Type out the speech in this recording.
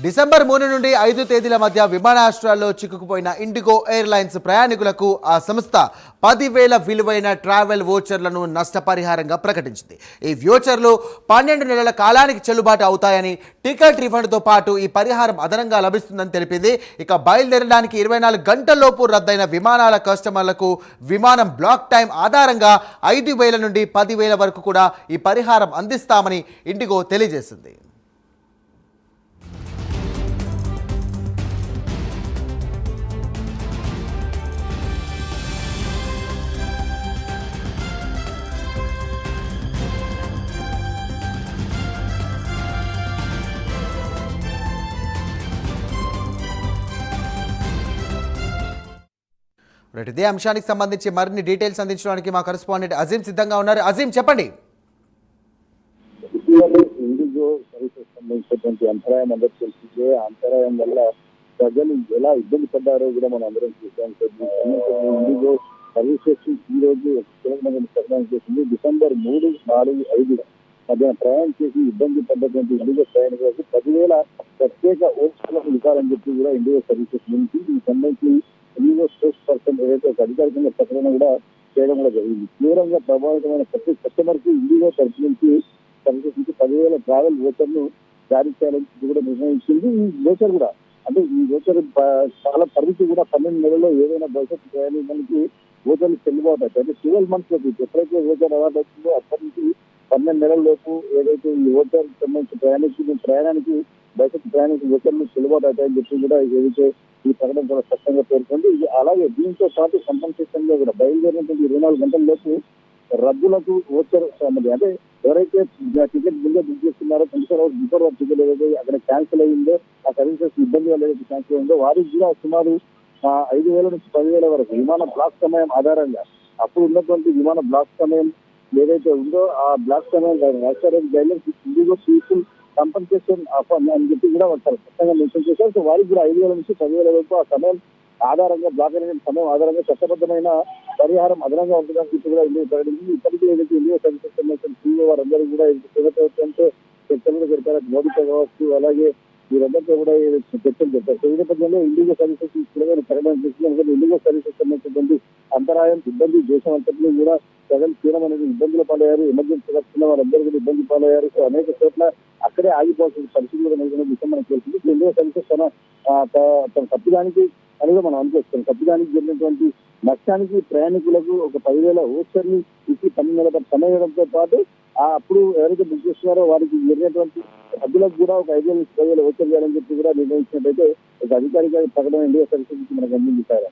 December 3 నుండి 5 తేదీల మధ్య విమానాశ్రయాల్లో చిక్కుకుపోయిన ఇండిగో ఎయిర్లైన్స్ ప్రయాణికులకు ఆ సంస్థ 10,000 విలువైన ట్రావెల్ వోచర్లను నష్టపరిహారంగా ప్రకటించింది. ఈ వ్యోచర్లు 12 నెలల కాలానికి చెల్లుబాటు అవుతాయని, టికెట్ రిఫండ్తో పాటు ఈ పరిహారం అదనంగా లభిస్తుందని తెలిపింది. ఇక బయలుదేరడానికి 24 గంటల్లోపు రద్దయిన విమానాల కస్టమర్లకు విమానం బ్లాక్ టైం ఆధారంగా 5,000 నుండి 10,000 వరకు కూడా ఈ పరిహారం అందిస్తామని ఇండిగో తెలియజేసింది. ఇదే అంశానికి సంబంధించి మరిన్ని డీటెయిల్స్ అందించడానికి మా కరెస్పాండెంట్ అజీం సిద్ధంగా ఉన్నారు. అజీం, చెప్పండి. ఇండిగో సర్వీసెస్ సంబంధించినటువంటి అంతరాయం అందరూ తెలిసిందే. అంతరాయం వల్ల ప్రజలు ఎలా ఇబ్బంది పడ్డారో కూడా మనం అందరం చూసాం. ఇండిగో సర్వీసెస్ ఈ రోజు కీలకమైన ప్రకటన చేసింది. డిసెంబర్ 3, 4, 5 మధ్యాహ్నం ప్రయాణం చేసి ఇబ్బంది పడ్డటువంటి ఇండిగో ప్రయాణికులకు 10,000 ప్రత్యేక ఓట్లను ఇవ్వాలని చెప్పి కూడా ఇండిగో సర్వీసెస్ నుంచి దీనికి సంబంధించి ఇండిగో స్పోక్స్ పర్సన్ ఏదైతే ఒక అధికారికంగా ప్రకటన కూడా చేయడం కూడా జరిగింది. తీవ్రంగా ప్రభావితమైన ప్రతి కస్టమర్ కి ఇండిగో తరఫు నుంచి సర్వీసెస్ నుంచి 10,000 ట్రావెల్ వోచర్ను జారీ చేయాలని కూడా నిర్ణయించింది. ఈ వోచర్ కూడా అంటే ఈ వోచర్ చాలా పరిమితి కూడా 12 నెలల్లో ఏదైనా భవిష్యత్తు ప్రయాణికులకి వోచర్లు చెల్లుబాటు అవుతాయి. అంటే 12 months లోపు ఎప్పుడైతే వోచర్ అవార్డు అవుతుందో అప్పటి నుంచి 12 నెలల లోపు ఏదైతే ఈ వోచర్ సంబంధించిన ప్రయాణానికి భవిష్యత్తు ప్రయాణికులు వోచర్లు చెల్లుబాటు అవుతాయని చెప్పి కూడా ఏదైతే ఈ ప్రకటన చాలా స్పష్టంగా పేర్కొంది. ఇది అలాగే దీంతో పాటు కంపెన్సేషన్ లో కూడా బయలుదేరినటువంటి 24 గంటల లోపు రద్దులకు వోచర్ అంటే ఎవరైతే టికెట్ ముందే బుక్ చేస్తున్నారో 24 hours బిఫోర్ టికెట్ ఏదైతే అక్కడ క్యాన్సిల్ అయ్యిందో, ఆ సర్వీసెస్ ఇబ్బంది వల్ల ఏదైతే క్యాన్సిల్ అయిందో వారికి కూడా సుమారు 5,000 నుంచి 10,000 వరకు విమాన బ్లాక్ సమయం ఆధారంగా అప్పుడు ఉన్నటువంటి విమాన బ్లాక్ సమయం ఏదైతే ఉందో ఆ బ్లాక్ సమయం గైడ్లైన్స్ ఇండిగో పీపుల్ కంపెన్సేషన్ అని చెప్పి కూడా వాళ్ళు స్పష్టంగా మెన్షన్ చేశారు. సో వారికి కూడా 5,000 నుంచి 10,000 వరకు ఆ సమయం ఆధారంగా బ్లాక్ అయిన సమయం ఆధారంగా చట్టబద్ధమైన పరిహారం అదనంగా ఉంటుందని చెప్పి కూడా ఇండియా ప్రకటించింది. ఇప్పటికీ ఏదైతే ఇండియా సర్వీసెస్ సంబంధించిన సీఈఓ వారందరూ కూడా ప్రభుత్వంతో చర్చలు జరిపారు. మోడీతో కావచ్చు, అలాగే వీరందరితో కూడా చర్చలు జరిపారు. సో ఈ నేపథ్యంలో ఇండిగో సర్వీసెస్ కూడా ప్రకటన చేసింది. ఇండిగో సర్వీసెస్ సంబంధించినటువంటి అంతరాయం ఇబ్బంది దేశం అంతటినీ కూడా ప్రజలు తీవ్రమైన ఇబ్బందులు పాలయ్యారు. ఎమర్జెన్సీ వచ్చిన వారందరూ కూడా ఇబ్బంది పాలయ్యారు. సో అనేక చోట్ల అక్కడే ఆగిపోవాల్సిన పరిస్థితి కూడా నెలకొన్న విషయం మనకు తెలిసింది. ఇండియా సర్వీసెస్ తన తప్పిదానికి అనేది మనం అనుకోవచ్చు. తప్పిదానికి జరిగినటువంటి నష్టానికి ప్రయాణికులకు ఒక 10,000 ఓచర్ని ఇచ్చి 12 నెలల సమయంతో పాటు అప్పుడు ఎవరైతే బుక్ చేస్తున్నారో వారికి జరిగినటువంటి సభ్యులకు కూడా ఒక 5,000 నుంచి 10,000 ఓచర్ చేయాలని చెప్పి కూడా నిర్ణయించినట్టయితే ఒక అధికారిక ప్రకటన ఇండియా సర్వీసెస్ మనకు అందించారు.